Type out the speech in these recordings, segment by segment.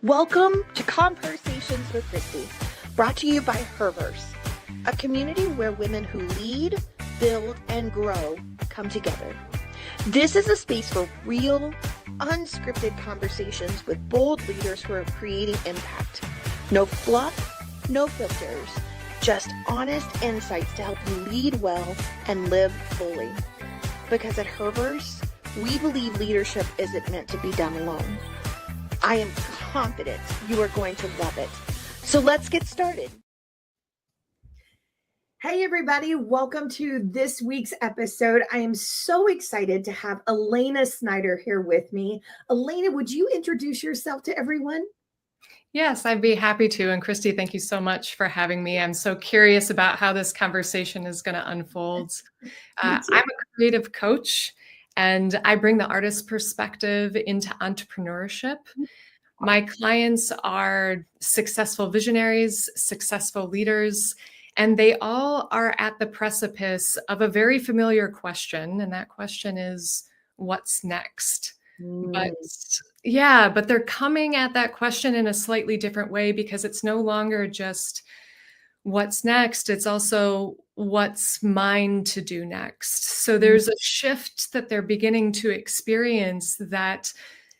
Welcome to ConvHERsations with Kristie, brought to you by Herverse, a community where women who lead, build, and grow come together. This is a space for real, unscripted conversations with bold leaders who are creating impact. No fluff, no filters, just honest insights to help you lead well and live fully. Because at Herverse, we believe leadership isn't meant to be done alone. I am confident you are going to love it. So let's get started. Hey everybody, welcome to this week's episode. I am so excited to have Elayna Snyder here with me. Elayna, would you introduce yourself to everyone? Yes, I'd be happy to. And Kristie, thank you so much for having me. I'm so curious about how this conversation is going to unfold. I'm a creative coach, and I bring the artist perspective into entrepreneurship. My clients are successful visionaries, successful leaders, and they all are at the precipice of a very familiar question. And that question is, what's next? But they're coming at that question in a slightly different way, because it's no longer just what's next. It's also what's mine to do next. So there's a shift that they're beginning to experience that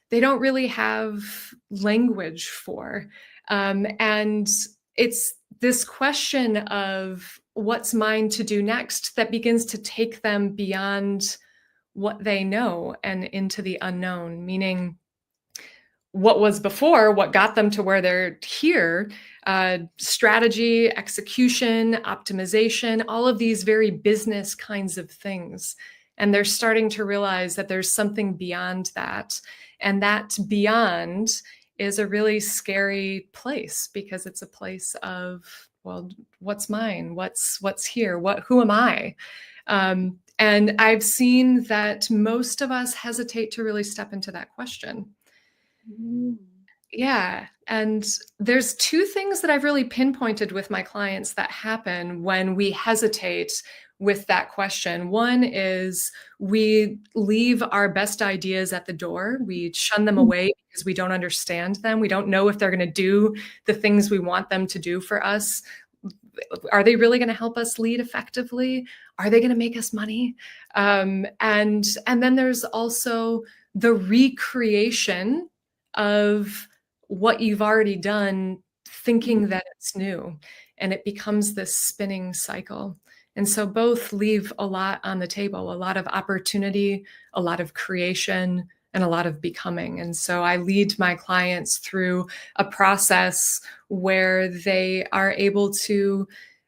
they don't really have language for. And it's this question of what's mine to do next that begins to take them beyond what they know and into the unknown, meaning what was before, what got them to where they're here, strategy, execution, optimization, all of these very business kinds of things. And they're starting to realize that there's something beyond that. And that beyond is a really scary place, because it's a place of, well, what's mine? What's here? Who am I? And I've seen that most of us hesitate to really step into that question. Yeah. And there's two things that I've really pinpointed with my clients that happen when we hesitate with that question. One is we leave our best ideas at the door. We shun them away because we don't understand them. We don't know if they're going to do the things we want them to do for us. Are they really going to help us lead effectively? Are they going to make us money? And then there's also the recreation of what you've already done, thinking that it's new, and it becomes this spinning cycle. And so both leave a lot on the table, a lot of opportunity, a lot of creation, and a lot of becoming. And so I lead my clients through a process where they are able to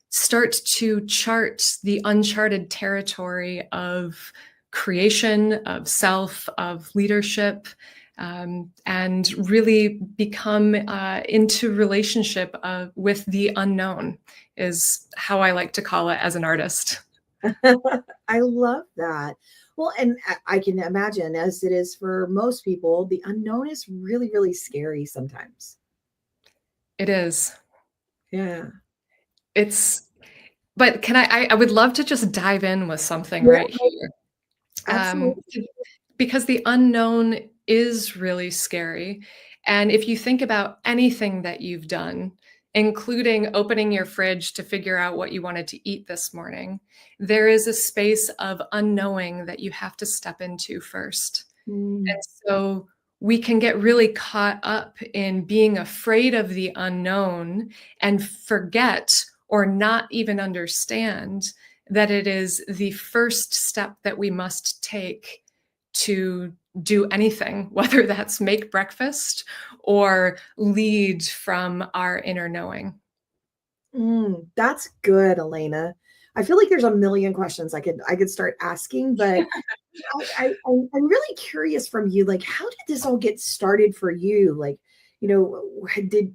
start to chart the uncharted territory of creation, of self, of leadership, and really become into relationship with the unknown, is how I like to call it as an artist. I love that. Well, and I can imagine, as it is for most people, the unknown is really, really scary sometimes. It is. Yeah. But I would love to just dive in with something right here. Absolutely. Because the unknown is really scary. And if you think about anything that you've done, including opening your fridge to figure out what you wanted to eat this morning, there is a space of unknowing that you have to step into first. And so we can get really caught up in being afraid of the unknown and forget or not even understand that it is the first step that we must take to do anything, whether that's make breakfast or lead from our inner knowing. That's good, Elayna. I feel like there's a million questions I could start asking, but I'm really curious from you, like, how did this all get started for you? Like,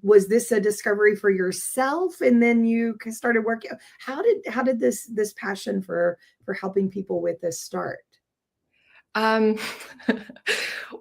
was this a discovery for yourself, and then you started working? How did this passion for helping people with this start? Um,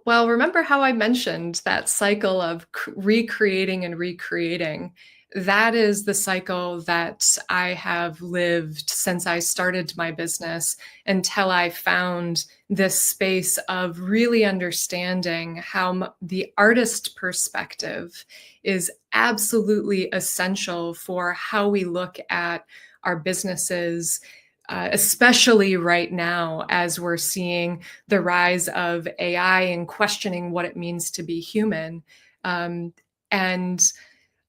well, remember how I mentioned that cycle of recreating and recreating? That is the cycle that I have lived since I started my business until I found this space of really understanding how the artist perspective is absolutely essential for how we look at our businesses, especially right now as we're seeing the rise of AI and questioning what it means to be human. And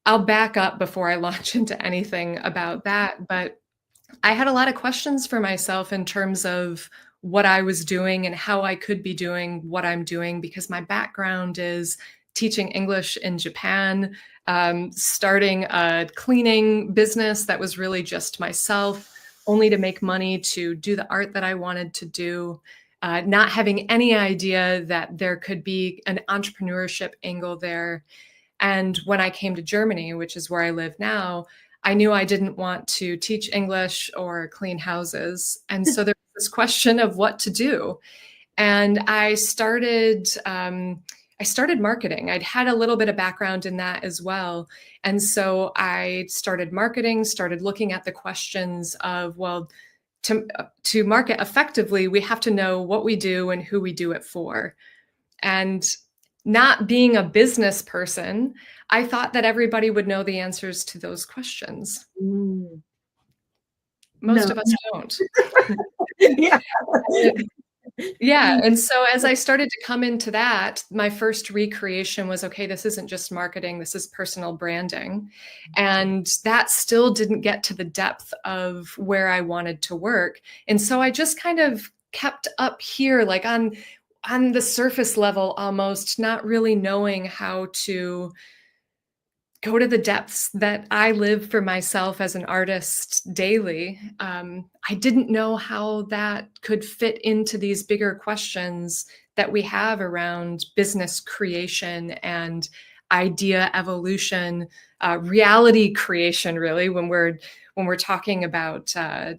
I'll back up before I launch into anything about that. But I had a lot of questions for myself in terms of what I was doing and how I could be doing what I'm doing, because my background is teaching English in Japan, starting a cleaning business that was really just myself, only to make money to do the art that I wanted to do, not having any idea that there could be an entrepreneurship angle there. And when I came to Germany, which is where I live now, I knew I didn't want to teach English or clean houses. And so there was this question of what to do. And I started marketing. I'd had a little bit of background in that as well. And so I started marketing, started looking at the questions of, well, to market effectively, we have to know what we do and who we do it for. And not being a business person, I thought that everybody would know the answers to those questions. Mm. Most No. of us don't. Yeah. Yeah. And so as I started to come into that, my first recreation was, okay, this isn't just marketing, this is personal branding. And that still didn't get to the depth of where I wanted to work. And so I just kind of kept up here, like on the surface level, almost not really knowing how to go to the depths that I live for myself as an artist daily. I didn't know how that could fit into these bigger questions that we have around business creation and idea evolution, reality creation, really, when we're talking about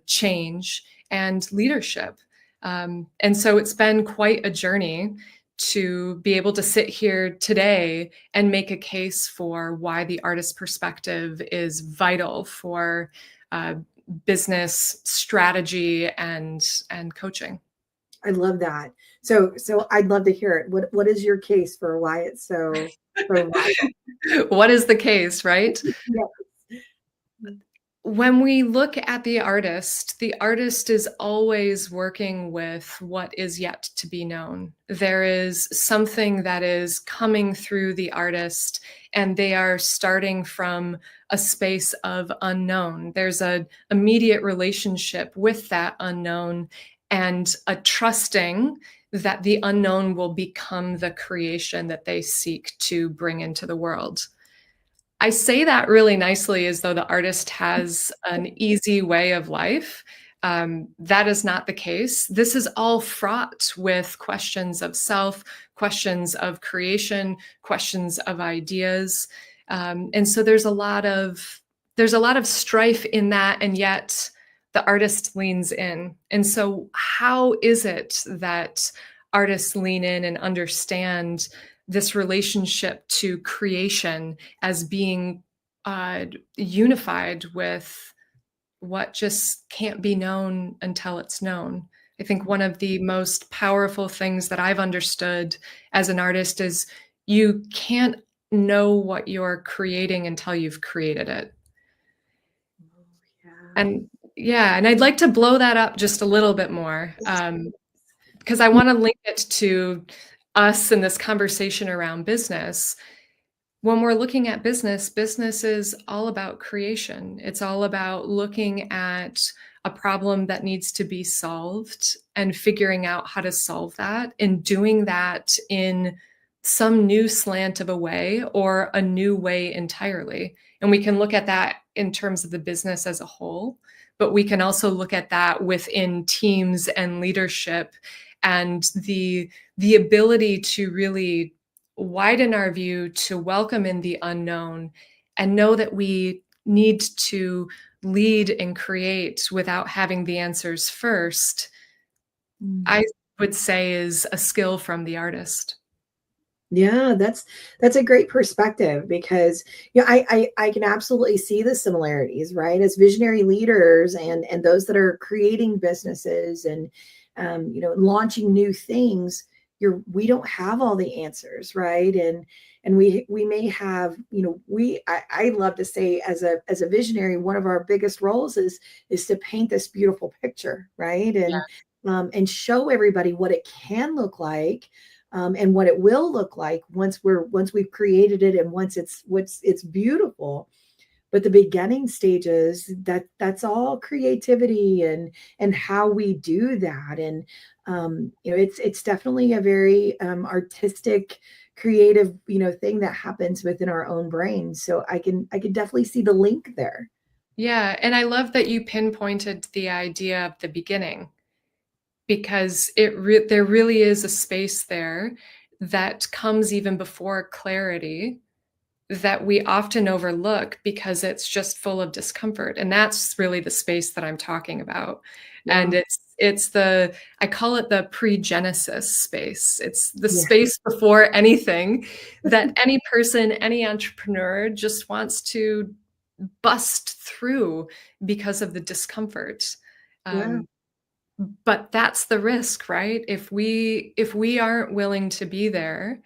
change and leadership. And so it's been quite a journey to be able to sit here today and make a case for why the artist perspective is vital for business strategy and coaching. I love that. So I'd love to hear it. What is your case for why it's so vital? What is the case, right? Yes. When we look at the artist is always working with what is yet to be known. There is something that is coming through the artist, and they are starting from a space of unknown. There's an immediate relationship with that unknown and a trusting that the unknown will become the creation that they seek to bring into the world. I say that really nicely as though the artist has an easy way of life. That is not the case. This is all fraught with questions of self, questions of creation, questions of ideas. And so there's a lot of strife in that, and yet the artist leans in. And so how is it that artists lean in and understand this relationship to creation as being unified with what just can't be known until it's known? I think one of the most powerful things that I've understood as an artist is you can't know what you're creating until you've created it. And I'd like to blow that up just a little bit more, because I want to link it to us in this conversation around business. When we're looking at business is all about creation. It's all about looking at a problem that needs to be solved and figuring out how to solve that, and doing that in some new slant of a way or a new way entirely. And we can look at that in terms of the business as a whole, but we can also look at that within teams and leadership, and the ability to really widen our view, to welcome in the unknown, and know that we need to lead and create without having the answers first. would say is a skill from the artist. Yeah, that's a great perspective because I can absolutely see the similarities, right? As visionary leaders and those that are creating businesses and launching new things, we don't have all the answers, right? And we may have, I love to say as a visionary, one of our biggest roles is to paint this beautiful picture, right? And show everybody what it can look like, and what it will look like once we've created it and once it's beautiful. But the beginning stages, that's all creativity and how we do that. And it's definitely a very artistic, creative thing that happens within our own brains. So I can definitely see the link there. Yeah, and I love that you pinpointed the idea of the beginning, because there really is a space there that comes even before clarity that we often overlook because it's just full of discomfort. And that's really the space that I'm talking about. Yeah. And I call it the pre-genesis space. It's the Yeah. space before anything that any person, any entrepreneur just wants to bust through because of the discomfort. Yeah. But that's the risk, right? If we aren't willing to be there,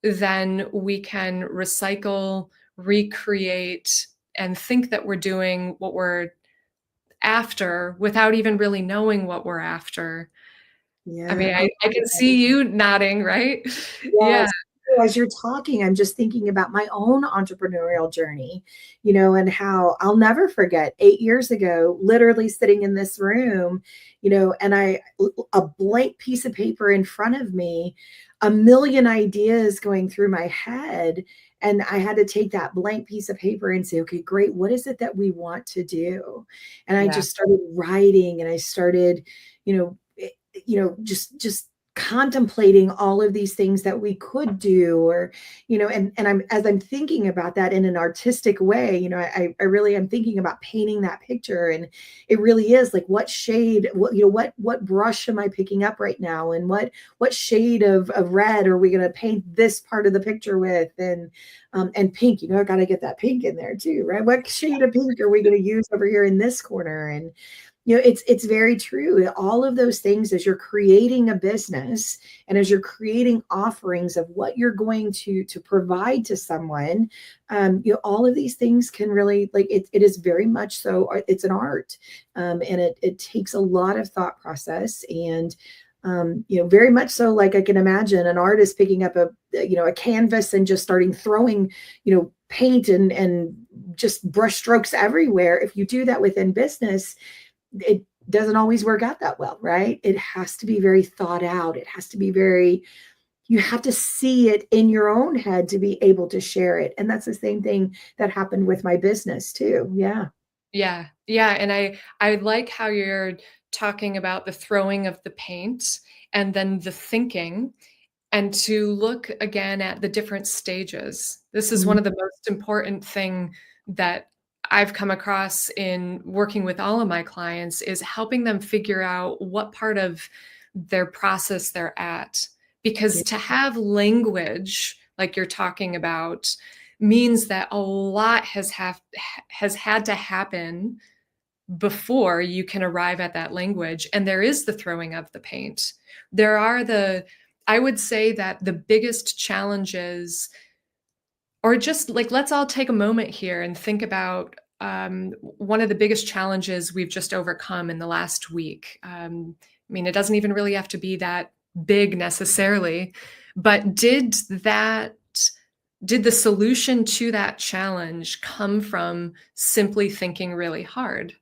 then we can recycle, recreate, and think that we're doing what we're after without even really knowing what we're after. I Yeah. mean, I can see you nodding, right? Yeah. Yes. As you're talking, I'm just thinking about my own entrepreneurial journey, and how I'll never forget 8 years ago, literally sitting in this room, and a blank piece of paper in front of me, a million ideas going through my head. And I had to take that blank piece of paper and say, okay, great. What is it that we want to do? And I Yeah. just started writing and I started, just contemplating all of these things that we could do, or and I'm thinking about that in an artistic way, I really am thinking about painting that picture. And it really is like, what shade, what brush am I picking up right now, and what shade of red are we going to paint this part of the picture with, and pink, I got to get that pink in there too, right? What shade of pink are we going to use over here in this corner? And it's very true. All of those things, as you're creating a business and as you're creating offerings of what you're going to provide to someone, all of these things can really, like, it is very much so. It's an art, and it takes a lot of thought process. And very much so, like, I can imagine an artist picking up a canvas and just starting throwing, paint and just brush strokes everywhere. If you do that within business, it doesn't always work out that well, right? It has to be very thought out. It has to be you have to see it in your own head to be able to share it. And that's the same thing that happened with my business too. Yeah. Yeah. Yeah. And I like how you're talking about the throwing of the paint and then the thinking, and to look again at the different stages. This is one of the most important thing that I've come across in working with all of my clients, is helping them figure out what part of their process they're at. Because to have language like you're talking about means that a lot has had to happen before you can arrive at that language. And there is the throwing of the paint. I would say that the biggest challenges, or just like, let's all take a moment here and think about one of the biggest challenges we've just overcome in the last week. I mean, it doesn't even really have to be that big necessarily, but did the solution to that challenge come from simply thinking really hard?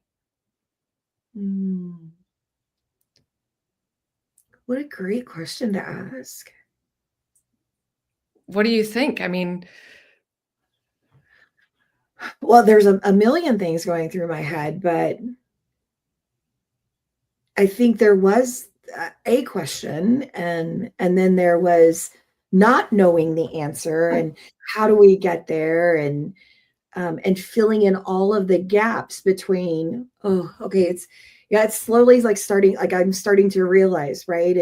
What a great question to ask. What do you think? I mean, Well, there's a million things going through my head, but I think there was a question, and then there was not knowing the answer, and how do we get there, and filling in all of the gaps between, oh, okay, it's slowly like starting, like I'm starting to realize, right?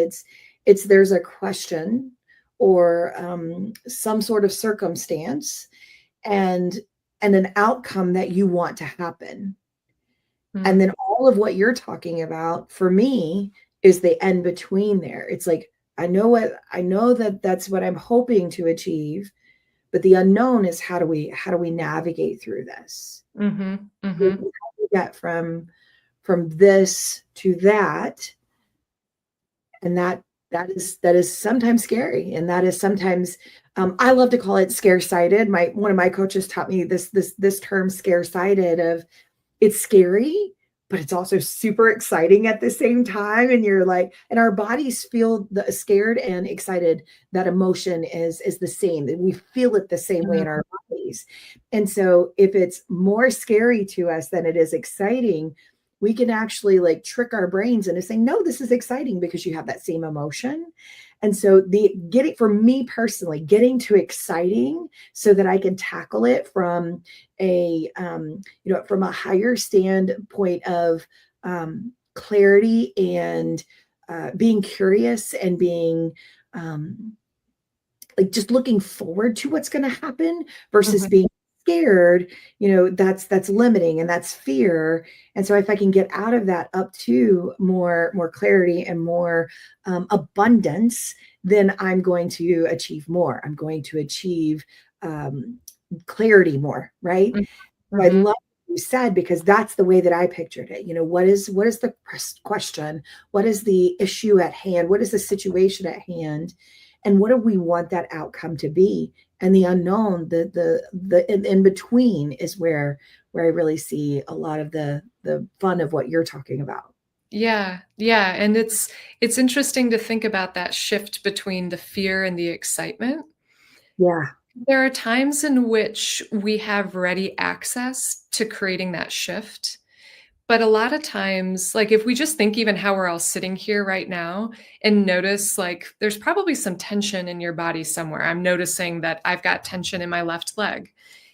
there's a question or some sort of circumstance and an outcome that you want to happen. And then all of what you're talking about for me is the end between there. It's like, I know that that's what I'm hoping to achieve, but the unknown is how do we navigate through this? Mm-hmm. How do we get from this to that? And that is sometimes scary, and that is sometimes I love to call it scare-sighted. One of my coaches taught me this term scare-sighted of it's scary, but it's also super exciting at the same time. And you're like, and our bodies feel the scared and excited. That emotion is the same. We feel it the same way in our bodies. And so if it's more scary to us than it is exciting, we can actually like trick our brains into saying, no, this is exciting because you have that same emotion. And so for me personally, getting to exciting so that I can tackle it from from a higher standpoint of clarity and being curious and being like just looking forward to what's going to happen versus being scared, that's limiting and that's fear. And so if I can get out of that up to more clarity and more abundance, then I'm going to achieve more. I'm going to achieve clarity more, right? I love what you said, because that's the way that I pictured it. What is the question? What is the issue at hand? What is the situation at hand? And what do we want that outcome to be? And the unknown, the in between is where I really see a lot of the fun of what you're talking about. Yeah. And it's interesting to think about that shift between the fear and the excitement. Yeah. There are times in which we have ready access to creating that shift. But a lot of times, like if we just think even how we're all sitting here right now and notice like there's probably some tension in your body somewhere. I'm noticing that I've got tension in my left leg.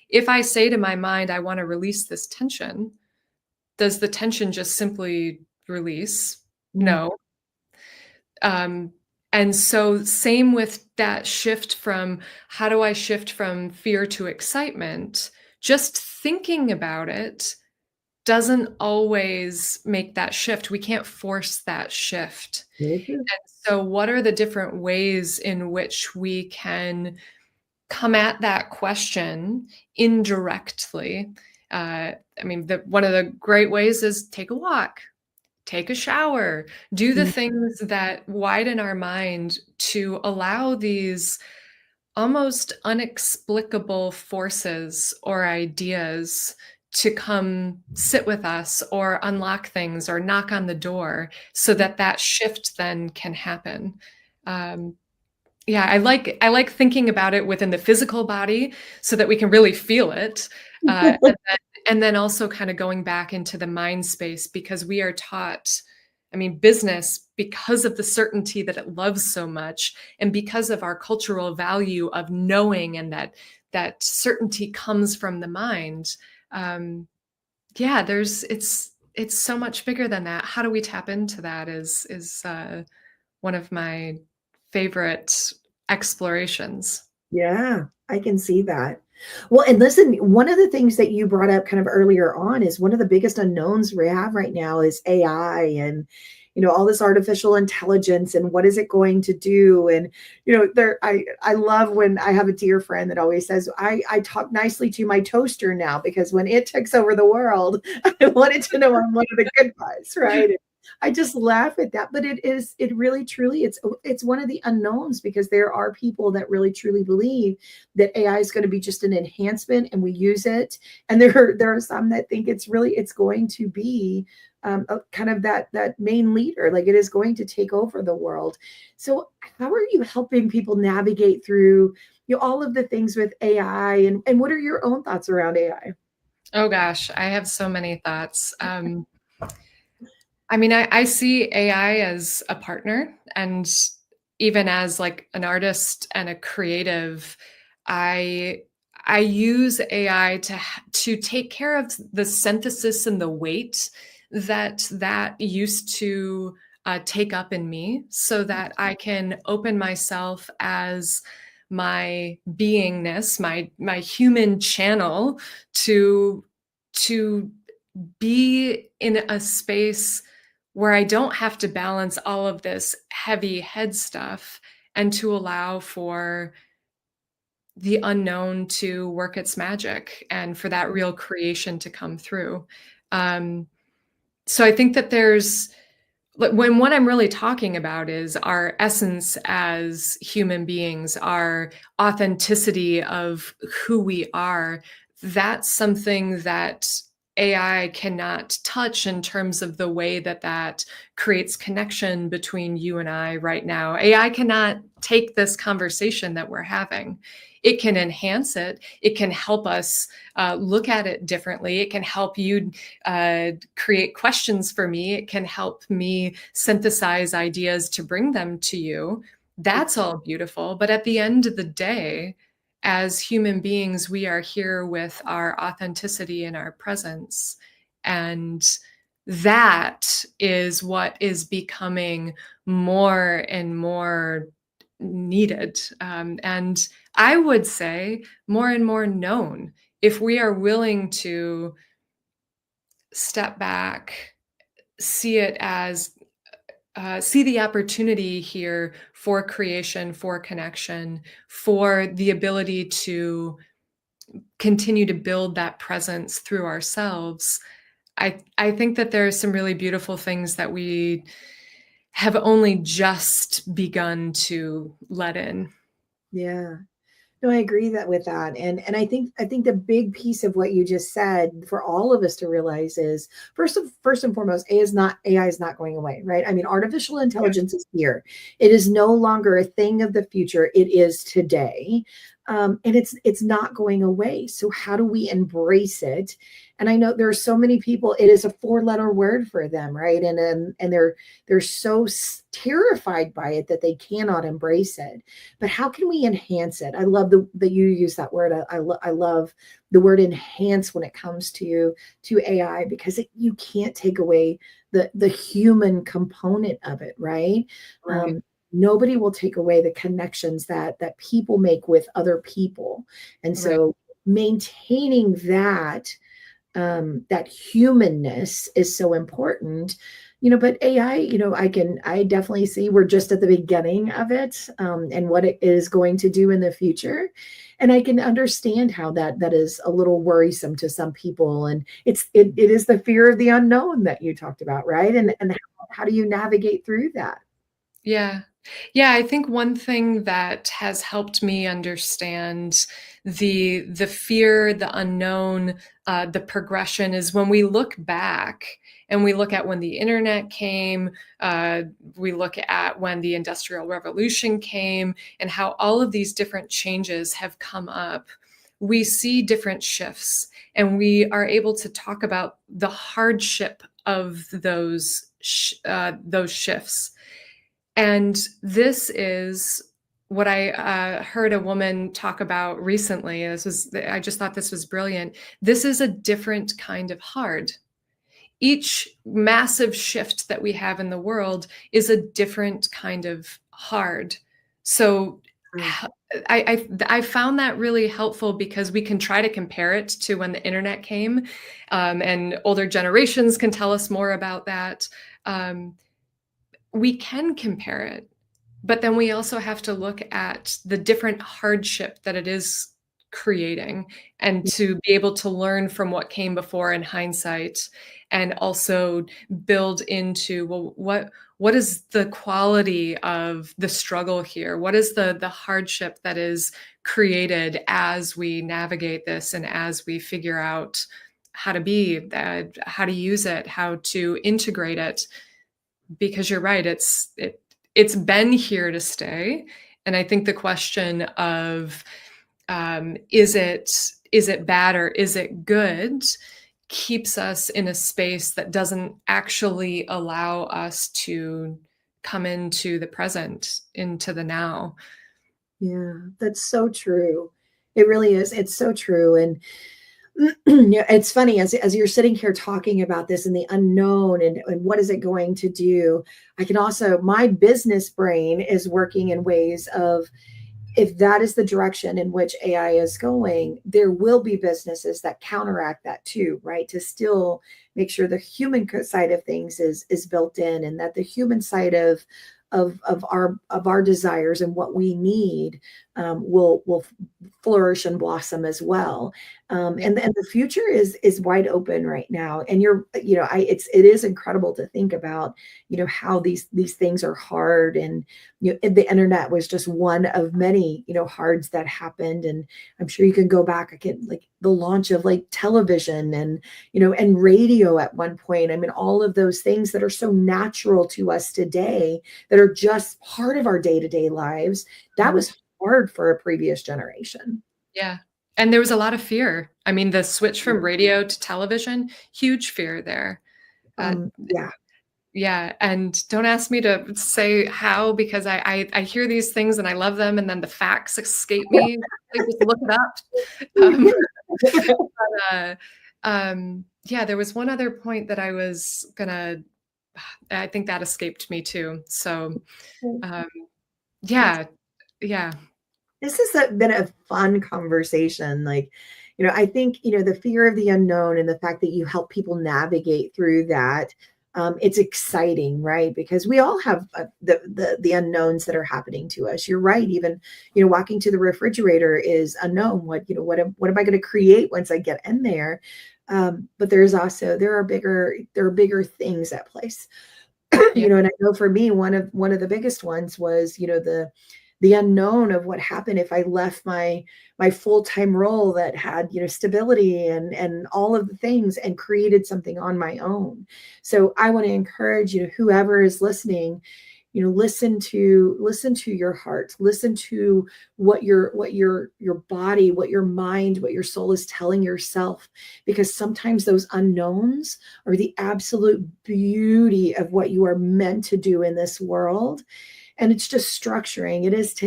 If I say to my mind, I want to release this tension, does the tension just simply release? No. And so same with that shift from how do I shift from fear to excitement? Just thinking about it doesn't always make that shift. We can't force that shift. And so what are the different ways in which we can come at that question indirectly? One of the great ways is take a walk, take a shower, do the things that widen our mind to allow these almost inexplicable forces or ideas to come sit with us or unlock things or knock on the door so that shift then can happen. I like thinking about it within the physical body so that we can really feel it. And then also kind of going back into the mind space, because we are taught, business, because of the certainty that it loves so much, and because of our cultural value of knowing, and that certainty comes from the mind. It's so much bigger than that. How do we tap into that is one of my favorite explorations. Yeah, I can see that. Well, and listen, one of the things that you brought up kind of earlier on is one of the biggest unknowns we have right now is AI and, all this artificial intelligence and what is it going to do? And, I love when I have a dear friend that always says, I talk nicely to my toaster now because when it takes over the world, I wanted to know I'm one of the good guys, right? I just laugh at that, but it really truly, it's one of the unknowns, because there are people that really truly believe that AI is going to be just an enhancement and we use it. And there are some that think it's going to be kind of that main leader, like it is going to take over the world. So how are you helping people navigate through all of the things with AI, and what are your own thoughts around AI? Oh gosh, I have so many thoughts. I see AI as a partner, and even as like an artist and a creative, I use AI to take care of the synthesis and the weight that used to take up in me so that I can open myself as my beingness, my human channel to be in a space where I don't have to balance all of this heavy head stuff, and to allow for the unknown to work its magic and for that real creation to come through. Um, so I think that there's, when what I'm really talking about is our essence as human beings, our authenticity of who we are. That's something that AI cannot touch in terms of the way that that creates connection between you and I right now. AI cannot take this conversation that we're having. It can enhance it. It can help us look at it differently. It can help you create questions for me. It can help me synthesize ideas to bring them to you. That's all beautiful. But at the end of the day, as human beings, we are here with our authenticity and our presence. And that is what is becoming more and more needed. And I would say more and more known, if we are willing to step back, see it as see the opportunity here for creation, for connection, for the ability to continue to build that presence through ourselves. I think that there are some really beautiful things that we have only just begun to let in. Yeah. No, I agree with that. And I think the big piece of what you just said for all of us to realize is first and foremost, AI is not going away, right? I mean, artificial intelligence is here. It is no longer a thing of the future. It is today. And it's not going away. So how do we embrace it? And I know there are so many people, it is a 4-letter word for them, right? And they're so terrified by it that they cannot embrace it. But how can we enhance it? I love that you use that word. I love the word enhance when it comes to AI, because you can't take away the human component of it, right? Right. Nobody will take away the connections that people make with other people. And so maintaining that that humanness is so important. But AI, I definitely see we're just at the beginning of it, and what it is going to do in the future. And I can understand how that is a little worrisome to some people. And it is the fear of the unknown that you talked about, right? And how do you navigate through that? Yeah. Yeah, I think one thing that has helped me understand the fear, the unknown, the progression is when we look back and we look at when the internet came, we look at when the Industrial Revolution came, and how all of these different changes have come up. We see different shifts, and we are able to talk about the hardship of those shifts. And this is what I heard a woman talk about recently. I just thought this was brilliant. This is a different kind of hard. Each massive shift that we have in the world is a different kind of hard. So I found that really helpful, because we can try to compare it to when the internet came, and older generations can tell us more about that. We can compare it, but then we also have to look at the different hardship that it is creating, and to be able to learn from what came before in hindsight, and also build into, well, what is the quality of the struggle here? What is the hardship that is created as we navigate this, and as we figure out how to be, how to use it, how to integrate it? Because you're right, it's been here to stay. And I think the question of is it bad or is it good, keeps us in a space that doesn't actually allow us to come into the present, into the now. Yeah, that's so true. It really is. It's so true. And Yeah, it's funny as you're sitting here talking about this and the unknown and what is it going to do. I can also, my business brain is working in ways of, if that is the direction in which AI is going, there will be businesses that counteract that too, right? To still make sure the human side of things is built in, and that the human side of our desires and what we need will flourish and blossom as well. Yeah. And the future is wide open right now. And it is incredible to think about, how these things are hard. And the internet was just one of many, hards that happened. And I'm sure you can go back again, like the launch of like television and radio at one point. I mean, all of those things that are so natural to us today, that are just part of our day-to-day lives, that was hard for a previous generation. Yeah. And there was a lot of fear. I mean, the switch from radio to television, huge fear there. Yeah. Yeah. And don't ask me to say how, because I hear these things and I love them, and then the facts escape me. I just look it up. Yeah, there was one other point that I think that escaped me too. So, yeah. This has been a fun conversation. Like, I think, the fear of the unknown and the fact that you help people navigate through that, it's exciting, right? Because we all have the unknowns that are happening to us. You're right. Even, walking to the refrigerator is unknown. What am I going to create once I get in there? But there are bigger things at place. Yeah. And I know for me, one of the biggest ones was, the unknown of what happened if I left my full-time role that had, stability and all of the things, and created something on my own. So I want to encourage whoever is listening, listen to your heart, listen to what your body, what your mind, what your soul is telling yourself, because sometimes those unknowns are the absolute beauty of what you are meant to do in this world. And it's just structuring. It is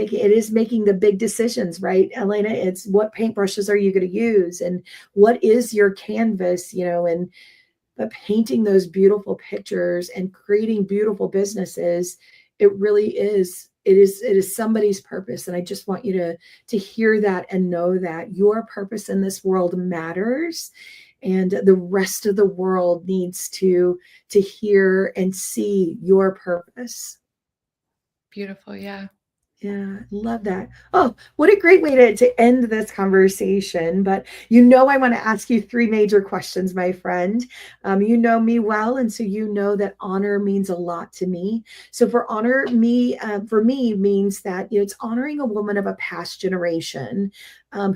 making the big decisions, right, Elayna? It's what paintbrushes are you going to use, and what is your canvas, but painting those beautiful pictures and creating beautiful businesses. It really is. It is somebody's purpose. And I just want you to hear that and know that your purpose in this world matters. And the rest of the world needs to hear and see your purpose. Beautiful. Yeah. Yeah, love that. Oh, what a great way to end this conversation. But I want to ask you three major questions, my friend. You know me well, and so you know that honor means a lot to me. So for me means that it's honoring a woman of a past generation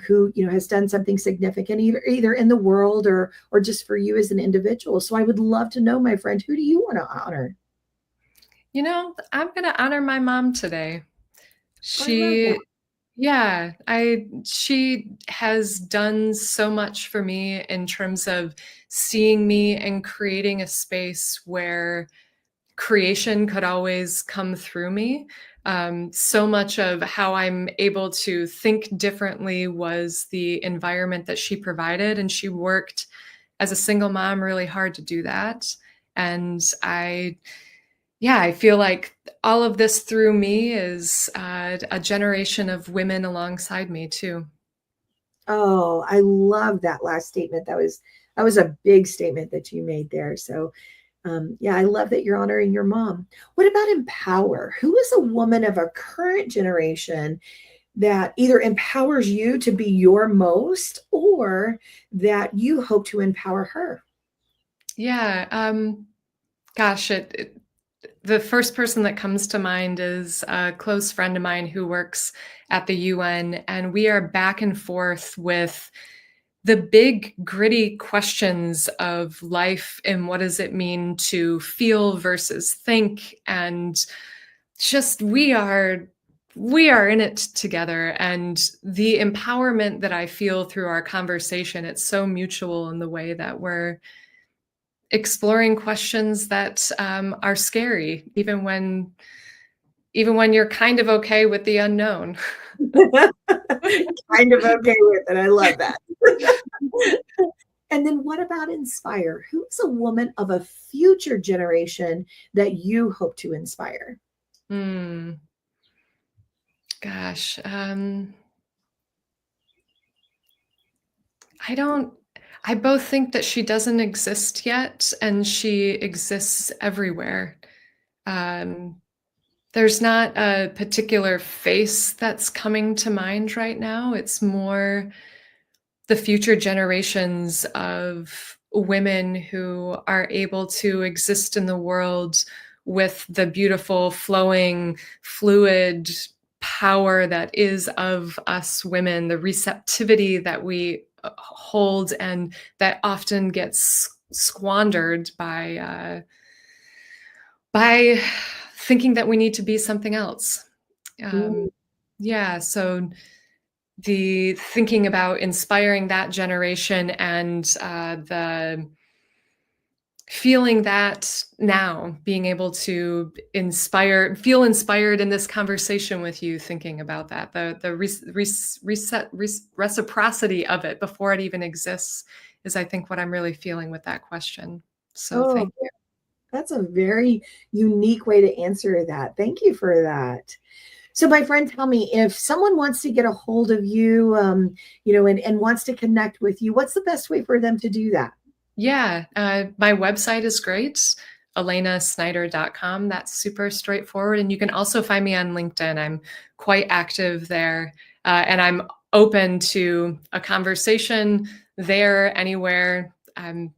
who has done something significant, either in the world or just for you as an individual. So I would love to know, my friend, who do you want to honor? I'm going to honor my mom today. I love that. She has done so much for me in terms of seeing me and creating a space where creation could always come through me. So much of how I'm able to think differently was the environment that she provided, and she worked as a single mom really hard to do that. And I feel like all of this through me is a generation of women alongside me too. Oh, I love that last statement. That was a big statement that you made there. So, I love that you're honoring your mom. What about empower? Who is a woman of a current generation that either empowers you to be your most, or that you hope to empower her? Yeah. Gosh, the first person that comes to mind is a close friend of mine who works at the UN, and we are back and forth with the big gritty questions of life and what does it mean to feel versus think, and just we are in it together. And the empowerment that I feel through our conversation, it's so mutual in the way that we're exploring questions that are scary, even when you're kind of okay with the unknown. Kind of okay with it. I love that. And then what about inspire? Who's a woman of a future generation that you hope to inspire? Gosh, I both think that she doesn't exist yet and she exists everywhere. Um, there's not a particular face that's coming to mind right now. It's more the future generations of women who are able to exist in the world with the beautiful, flowing, fluid power that is of us women, the receptivity that we hold and that often gets squandered by thinking that we need to be something else. Yeah, so the thinking about inspiring that generation and the feeling that now, being able to feel inspired in this conversation with you, thinking about that, the reciprocity of it before it even exists is, I think, what I'm really feeling with that question. So thank you. That's a very unique way to answer that. Thank you for that. So, my friend, tell me, if someone wants to get a hold of you, and wants to connect with you, what's the best way for them to do that? Yeah, my website is great, ElaynaSnyder.com. That's super straightforward. And you can also find me on LinkedIn. I'm quite active there. And I'm open to a conversation there, anywhere. I'm,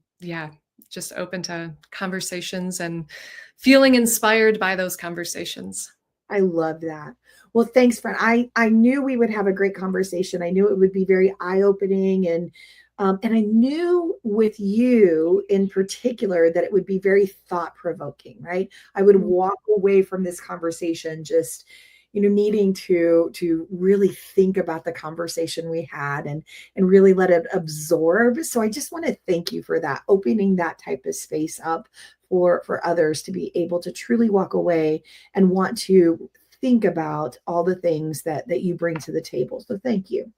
just open to conversations and feeling inspired by those conversations. I love that. Well, thanks, friend. I knew we would have a great conversation. I knew it would be very eye-opening, and I knew with you in particular that it would be very thought-provoking, right? I would walk away from this conversation just, needing to really think about the conversation we had and really let it absorb. So I just want to thank you for that, opening that type of space up for others to be able to truly walk away and want to think about all the things that you bring to the table. So thank you.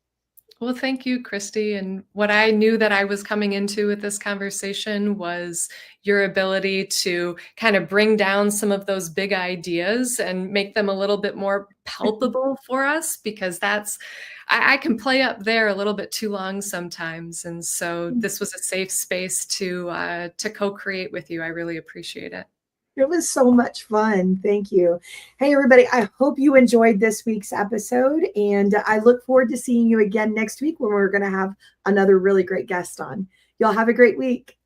Well, thank you, Kristie. And what I knew that I was coming into with this conversation was your ability to kind of bring down some of those big ideas and make them a little bit more palpable for us, because I can play up there a little bit too long sometimes. And so this was a safe space to co-create with you. I really appreciate it. It was so much fun. Thank you. Hey, everybody, I hope you enjoyed this week's episode, and I look forward to seeing you again next week when we're going to have another really great guest on. Y'all have a great week.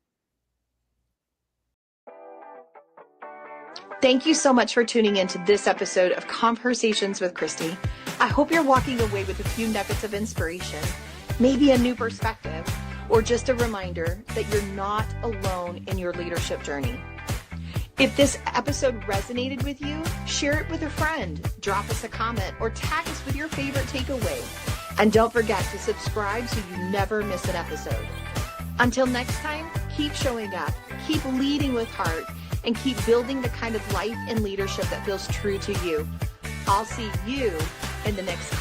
Thank you so much for tuning into this episode of ConvHERsations with Kristie. I hope you're walking away with a few nuggets of inspiration, maybe a new perspective, or just a reminder that you're not alone in your leadership journey. If this episode resonated with you, share it with a friend, drop us a comment, or tag us with your favorite takeaway. And don't forget to subscribe so you never miss an episode. Until next time, keep showing up, keep leading with heart, and keep building the kind of life and leadership that feels true to you. I'll see you in the next